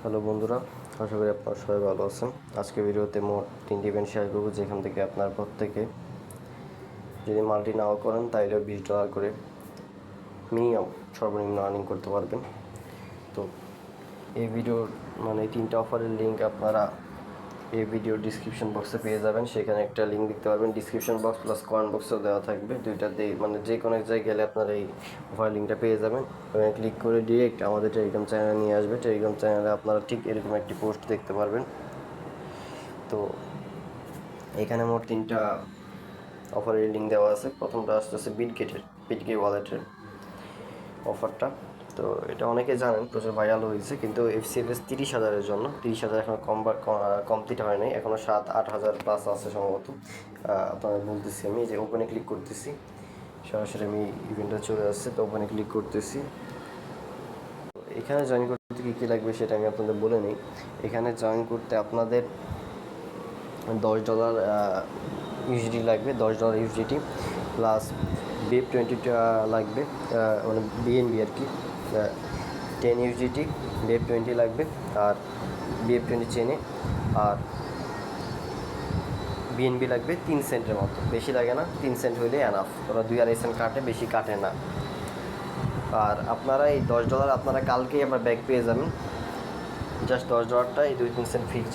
Hello বন্ধুরা, আশা করি আপনারা সবাই ভালো আছেন। আজকে ভিডিওতে মোট 3টি ইভেন্ট শেয়ার করবো, যেখান থেকে আপনার প্রত্যেকে যদি মাল্টি নাও করেন তাহলে $20 করে মিনিমাম সর্বনিম্ন আর্নিং করতে পারবেন। তো এই ভিডিওর এই 3টা অফারের লিঙ্ক আপনারা এই ভিডিওর ডিসক্রিপশন বক্সে পেয়ে যাবেন। সেখানে একটা লিঙ্ক দেখতে পারবেন, ডিসক্রিপশন বক্স প্লাস কমেন্ট বক্সেও দেওয়া থাকবে। দুইটাতে যে কোনো এক জায়গায় গেলে আপনারা এই অফার লিঙ্কটা পেয়ে যাবেন। এবং ক্লিক করে ডিরেক্ট আমাদের টেলিগ্রাম চ্যানেলে নিয়ে আসবে। টেলিগ্রাম চ্যানেলে আপনারা ঠিক এরকম একটি পোস্ট দেখতে পারবেন। তো এখানে মোট 3টা অফারের লিঙ্ক দেওয়া আছে। প্রথমটা আসতেছে বিটগেট ওয়ালেটের অফারটা। তো এটা অনেকে জানেন, প্রচুর ভাইরাল হয়েছে, কিন্তু এফসিএফএস 30,000-এর জন্য। 30,000 এখনও কমপ্লিট হয় নাই, এখনও 7-8,000 প্লাস আছে সম্ভবত। আপনাদের বলতেছি, আমি যে ওপেনে ক্লিক করতেছি, সরাসরি আমি ইভেন্টে চলে আসছে। তো ওপেনে ক্লিক করতেছি। এখানে জয়েন করতে কী লাগবে সেটা আমি আপনাদের বলে নিই। এখানে জয়েন করতে আপনাদের $10 ইউএসডি লাগবে, $10 ইউএসডিটি প্লাস BF20 লাগবে, বিএনবি আর কি, 10 ইউএসডিটি BF20 লাগবে, আর BF20 চেনে, আর বিএনবি লাগবে 3 সেন্টের মতো, বেশি লাগে না, 3 সেন্ট হইলে এনাফ। ওরা 2-2.5 সেন্ট কাটে, বেশি কাটে না। আর আপনারা এই $10 আপনারা কালকেই আবার ব্যাক পেয়ে যাবেন। জাস্ট $10টা এই 2-3 সেন্ট ফিক্স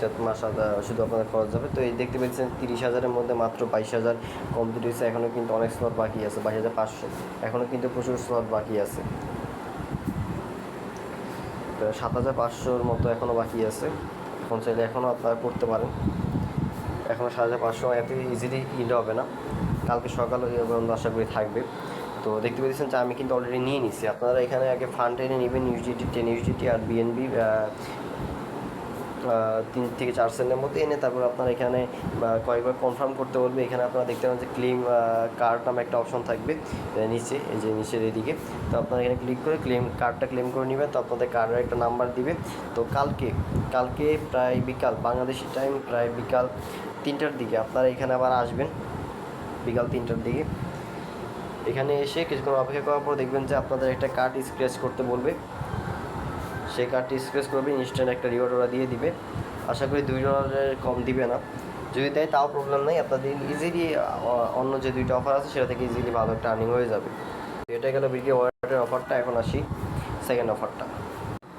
শুধু আপনাদের খরচ যাবে। তো এই দেখতে পেয়েছেন 30,000-এর মধ্যে মাত্র 22,000 কমপ্লিট হয়েছে। এখনও কিন্তু অনেক স্লট বাকি আছে, 22,500, এখনও কিন্তু প্রচুর স্লট বাকি আছে। 7,500-র মতো এখনও বাকি আছে। এখন চাইলে এখনও আপনারা করতে পারেন। এখনও 7,500 এত ইজিলি ইন্ড হবে না, কালকে সকালে আশা করি থাকবে। তো দেখতে পেয়েছেন যে আমি কিন্তু অলরেডি নিয়ে নিচ্ছি। আপনারা এখানে আগে ফান্ড এনে নেবেন, ইউজিটি 10 ইউজিটি আর বিএনবি 3 থেকে 4 সেন্টের মধ্যে এনে তারপর আপনারা এখানে কয়েকবার কনফার্ম করতে বলবে। এখানে আপনারা দেখতে পাবেন যে ক্লেম কার্ড নামে একটা অপশন থাকবে নিচে, এই যে নিচের এদিকে। তো আপনারা এখানে ক্লিক করে কার্ডটা ক্লেম করে নেবেন। তো আপনাদের কার্ডের একটা নাম্বার দিবে। তো কালকে প্রায় বিকাল বাংলাদেশি টাইম, প্রায় বিকাল 3টার দিকে আপনারা এখানে আবার আসবেন। বিকাল 3টার দিকে এখানে এসে কিছুক্ষণ অপেক্ষা করার পর দেখবেন যে আপনাদের একটা কার্ড স্ক্র্যাচ করতে বলবে। সেই কার্ডটি স্ক্র্যাচ করবে, ইনস্ট্যান্ট একটা রিওয়ার্ড ওরা দিয়ে দিবে। আশা করি $2 কম দিবে না, যদি দেয় তাও প্রবলেম নেই। আপনাদের ইজিলি অন্য যে 2টা অফার আছে সেটা থেকে ইজিলি ভালো একটা আর্নিং হয়ে যাবে। তো এটা গেল বিগে ওয়ালেটের অফারটা। এখন আসি সেকেন্ড অফারটা।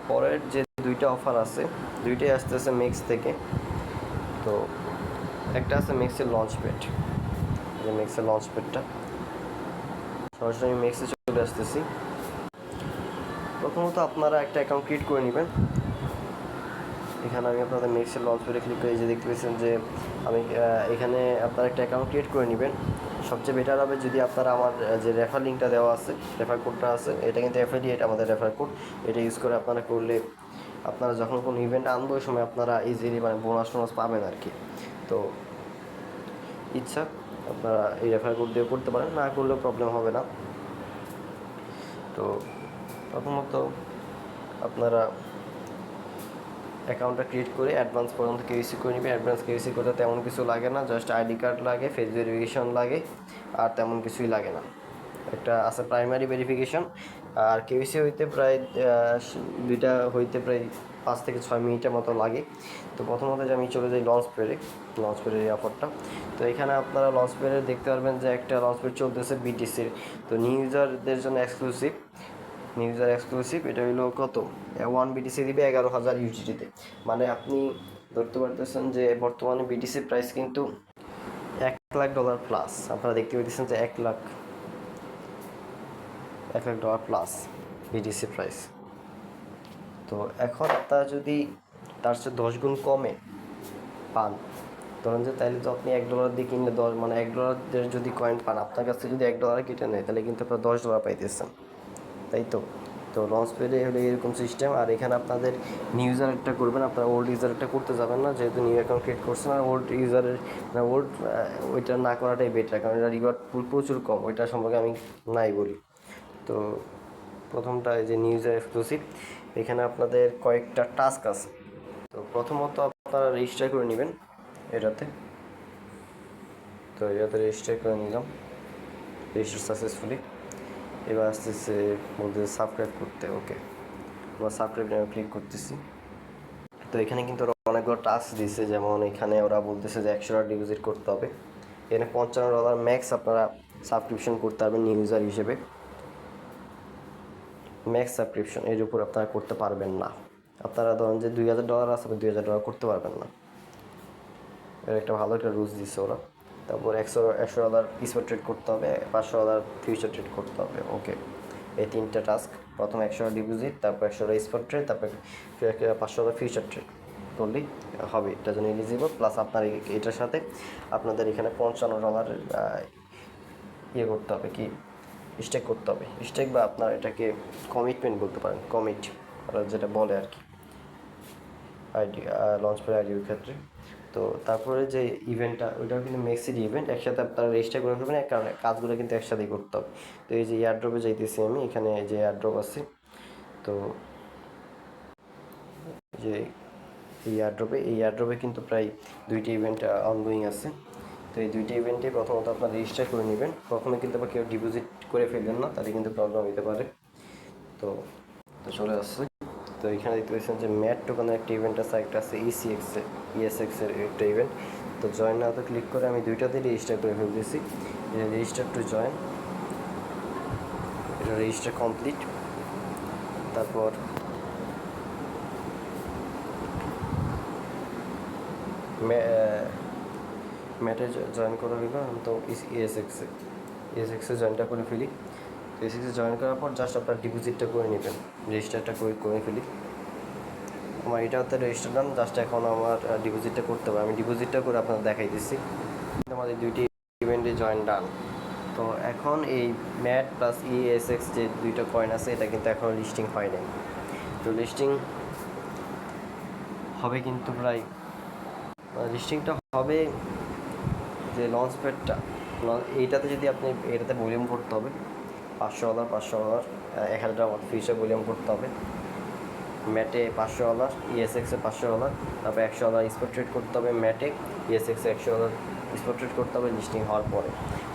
পরের যে 2টা অফার আছে, 2টাই আসতেছে মেক্স থেকে। তো একটা আছে মেক্সের লঞ্চ প্যাড, যে মেক্সের লঞ্চ প্যাডটা সরাসরি আমি মেক্সে চলে আসতেছি। প্রথমত আপনারা একটা অ্যাকাউন্ট ক্রিয়েট করে নেবেন। এখানে আমি আপনাদের মেক্সের লঞ্চ প্যাডে ক্লিক করে যে দেখতে পেয়েছেন যে আমি এখানে আপনারা একটা অ্যাকাউন্ট ক্রিয়েট করে নেবেন। সবচেয়ে বেটার হবে যদি আপনারা আমার যে রেফার লিঙ্কটা দেওয়া আছে, রেফার কোডটা আছে, এটা কিন্তু অ্যাফিলিয়েট আমাদের রেফার কোড, এটা ইউজ করে আপনারা করলে আপনারা যখন কোনো ইভেন্ট আনবো ওই সময় আপনারা ইজিলি বোনাস পাবেন আর কি। তো ইচ্ছা আপনারা এই রেফার কোড দিয়ে করতে পারেন, না করলেও প্রবলেম হবে না। তো প্রথমত আপনারা অ্যাকাউন্টটা ক্রিয়েট করে অ্যাডভান্স পর্যন্ত কেওয়াইসি করে নেবে। অ্যাডভান্স কেওয়াইসি করতে তেমন কিছু লাগে না, জাস্ট আইডি কার্ড লাগে, ফেস ভেরিফিকেশন লাগে, আর তেমন কিছুই লাগে না। একটা আছে প্রাইমারি ভেরিফিকেশন, আর কেওয়াইসি হইতে প্রায় 2টা হইতে প্রায় 5 থেকে 6 মিনিটের মতো লাগে। তো প্রথমত যে আমি চলে যাই লঞ্চ প্যাডের এই অফারটা। তো এখানে আপনারা লঞ্চ প্যাডে দেখতে পারবেন যে একটা লঞ্চ প্যাড চলতেছে বিটিসির। তো নিউ ইউজারদের জন্য এক্সক্লুসিভ, এটা হইলো কত, 1 বিটিসি দিবে 11,000 ইউজিটিতে। মানে আপনি ধরতে পারতেছেন যে বর্তমানে বিটিসির প্রাইস কিন্তু $1,00,000 প্লাস। আপনারা দেখতে পাচ্ছেন যে $1,00,000 প্লাস বিটিসি প্রাইস। তো এখন আপনারা যদি তার চেয়ে 10 গুণ কমে পান, ধরেন যে তাহলে তো আপনি $1 দিয়ে কিনলে $1 যদি কয়েন পান, আপনার কাছ থেকে যদি $1 কেটে নেয় তাহলে কিন্তু আপনার $10 পাইতেছেন, তাই তো। তো লঞ্চ প্যাডে হলে এরকম সিস্টেম। আর এখানে আপনাদের নিউ ইউজার একটা করবেন, আপনারা ওল্ড ইউজার একটা করতে যাবেন না, যেহেতু নিউ অ্যাকাউন্ট ক্রিয়েট করছেন। আর ওল্ড ইউজারের ওইটা না করাটাই বেটার, কারণ এটা রিওয়ার্ড প্রচুর কম, ওইটা সম্পর্কে আমি নাই বলি। তো প্রথমটা এই যে নিউ ইউজার এক্সক্লুসিভ, এখানে আপনাদের কয়েকটা টাস্ক আছে। তো প্রথমত আপনারা রেজিস্টার করে নেবেন এটাতে। তো এটাতে রেজিস্টার করে নিলাম, রেজিস্টার সাকসেসফুলি। এবার আসতেছে মধ্যে সাবস্ক্রাইব করতে, ওকে। এবার সাবস্ক্রাইব ক্লিক করতেছি। তো এখানে কিন্তু ওরা অনেকগুলো টাস্ক দিচ্ছে, যেমন এখানে ওরা বলতেছে যে $100 ডিপোজিট করতে হবে। এখানে $55 ম্যাক্স আপনারা সাবস্ক্রিপশন করতে পারবেন ইউজার হিসেবে। ম্যাক্স সাবস্ক্রিপশন এর উপর আপনারা করতে পারবেন না। আপনারা ধরেন যে $2000 আছে, আপনি $2000 করতে পারবেন না। এর একটা ভালো একটা রুলস দিচ্ছে ওরা। তারপর $100 স্পট ট্রেড করতে হবে, $500 ফিউচার ট্রেড করতে হবে। ওকে, এই তিনটা টাস্ক। প্রথম $100 ডিপোজিট, তারপর $100 স্পট ট্রেড, তারপর $500 ফিউচার ট্রেড করলেই হবে। এটার জন্য এলিজিবল। প্লাস আপনার এটার সাথে আপনাদের এখানে $55 ইয়ে করতে হবে, কি স্টেক করতে হবে। স্টেক বা আপনার এটাকে কমিটমেন্ট বলতে পারেন, কমিট ওরা যেটা বলে আর কি আইডি লঞ্চ করে আইডির ক্ষেত্রে। তো তারপরে যে ইভেন্টটা, ওইটাও কিন্তু মেক্সিড ইভেন্ট, একসাথে আপনারা রেজিস্টার করে ফেলবেন, কারণ কাজগুলো কিন্তু একসাথেই করতে হবে। তো এই যে এয়ারড্রপে যাইতেছি আমি, এখানে যে এয়ারড্রপ আছে, তো যে এই এয়ারড্রপে কিন্তু প্রায় 2টি ইভেন্ট অনগোয়িং আছে। তো এই 2টি ইভেন্টে প্রথমত আপনার রেজিস্টার করে নেবেন। কখনো কিন্তু আবার কেউ ডিপোজিট করে ফেলবেন না, তাহলে কিন্তু প্রবলেম হতে পারে। তো তো চলে আসছে। তো এখানে দেখতে পাচ্ছেন যে ম্যাট টোকেনের একটা ইভেন্ট আছে, একটা আছে ESX-এর একটা ইভেন্ট। তো জয়েন নাওতে ক্লিক করে আমি দুইটাতেই রেজিস্টার করে ফেলতেছি। রেজিস্টার টু জয়েন, এটা রেজিস্টার কমপ্লিট। তারপর ম্যাটে জয়েন করা হইল। আমি তো ESX-এ জয়েনটা করে ফেলি। তো ESX-এ জয়েন করার পর জাস্ট আপনার ডিপোজিটটা করে নেবেন, রেজিস্টারটা করে ফেলি। আমার এটাতে রেজিস্টার ডান, জাস্ট এখন আমার ডিপোজিটটা করতে হবে। আমি ডিপোজিটটা করে আপনাদের দেখাই দিচ্ছি। আমাদের 2টি ইভেন্টে জয়েন ডান। তো এখন এই ম্যাট প্লাস ESX যে 2টা কয়েন আছে, এটা কিন্তু এখন লিস্টিং হয় নাই। তো লিস্টিং হবে কিন্তু প্রায়, লিস্টিংটা হবে যে লঞ্চ প্যাডটা, এইটাতে যদি আপনি এটাতে ভলিউম করতে হবে $500, $1000 ফিউচার ভলিউম করতে হবে। ম্যাটে $500, ESX-এ $500, তারপর $100 স্পট ট্রেড করতে হবে ম্যাটে, ESX-এ $100 স্পট ট্রেড করতে হবে লিস্টিং হওয়ার পরে।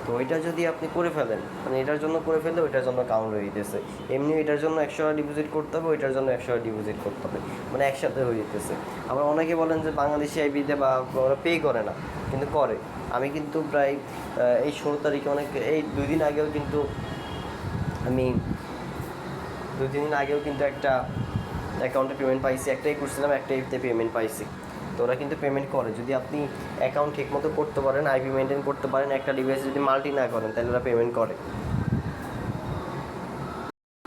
তো ওইটা যদি আপনি করে ফেলেন, মানে এটার জন্য করে ফেললে ওইটার জন্য কাউন্ট হয়ে যেতেছে। এমনি এটার জন্য $100 ডিপোজিট করতে হবে, ওইটার জন্য $100 ডিপোজিট করতে হবে, মানে একসাথে হয়ে যেতেছে। আবার অনেকে বলেন যে বাংলাদেশি আইবিতে বা ওরা পে করে না, কিন্তু করে। আমি কিন্তু প্রায় এই 16 তারিখে এই 2 দিন আগেও কিন্তু আমি 2-3 দিন আগেও কিন্তু একটা অ্যাকাউন্টে পেমেন্ট পাইছি, একটাই করছিলাম, একটাইতে পেমেন্ট পাইছি। তো ওরা কিন্তু পেমেন্ট করে, যদি আপনি অ্যাকাউন্ট ঠিকমতো করতে পারেন, আইপি মেনটেন করতে পারেন, একটা ডিভাইস যদি মাল্টি না করেন, তাহলে ওরা পেমেন্ট করে।